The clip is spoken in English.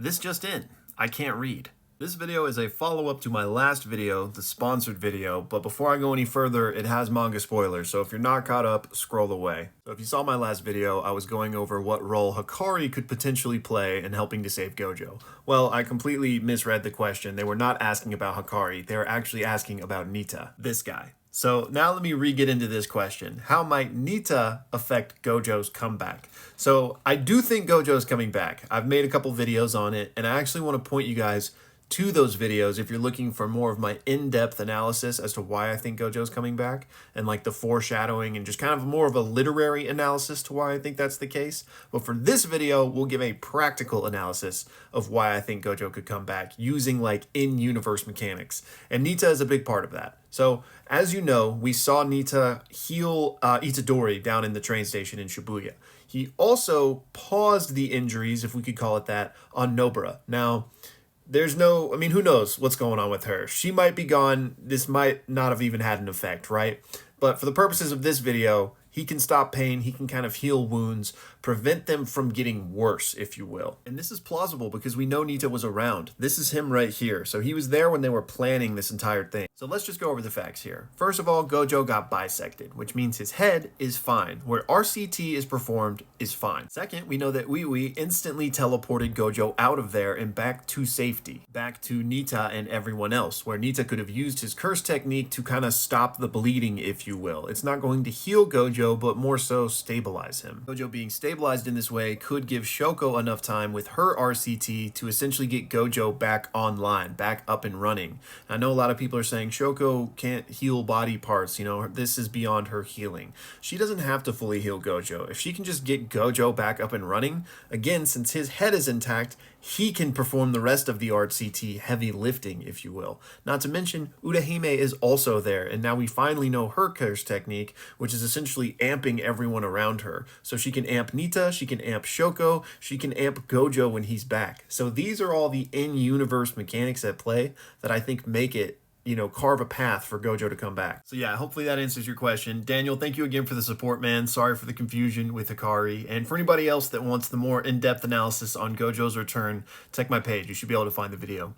This just in, I can't read. This video is a follow-up to my last video, the sponsored video, but before I go any further, it has manga spoilers, so if you're not caught up, scroll away. So if you saw my last video, I was going over what role Hikari could potentially play in helping to save Gojo. Well, I completely misread the question. They were not asking about Hikari, they were actually asking about Nitta, this guy. So now let me re-get into this question. How might Nitta affect Gojo's comeback? So I do think Gojo's coming back. I've made a couple videos on it, and I actually want to point you guys to those videos if you're looking for more of my in-depth analysis as to why I think Gojo's coming back, and like the foreshadowing and just kind of more of a literary analysis to why I think that's the case. But for this video, we'll give a practical analysis of why I think Gojo could come back using like in-universe mechanics. And Nitta is a big part of that. So, as you know, we saw Nitta heal Itadori down in the train station in Shibuya. He also paused the injuries, if we could call it that, on Nobara. Now, who knows what's going on with her? She might be gone. This might not have even had an effect, right? But for the purposes of this video, he can stop pain, he can kind of heal wounds, prevent them from getting worse, if you will. And this is plausible because we know Nitta was around. This is him right here. So he was there when they were planning this entire thing. So let's just go over the facts here. First of all, Gojo got bisected, which means his head is fine. Where RCT is performed is fine. Second, we know that Wee instantly teleported Gojo out of there and back to safety, back to Nitta and everyone else, where Nitta could have used his curse technique to kind of stop the bleeding, if you will. It's not going to heal Gojo, but more so stabilize him. Gojo being stabilized in this way could give Shoko enough time with her RCT to essentially get Gojo back online, back up and running. I know a lot of people are saying Shoko can't heal body parts, you know, this is beyond her healing. She doesn't have to fully heal Gojo. If she can just get Gojo back up and running, again, since his head is intact, he can perform the rest of the RCT heavy lifting, if you will. Not to mention, Urahime is also there, and now we finally know her curse technique, which is essentially amping everyone around her. So she can amp Nitta, she can amp Shoko, she can amp Gojo when he's back. So these are all the in-universe mechanics at play that I think make it, you know, carve a path for Gojo to come back. So yeah, hopefully that answers your question. Daniel, thank you again for the support, man. Sorry for the confusion with Hikari. And for anybody else that wants the more in-depth analysis on Gojo's return, check my page. You should be able to find the video.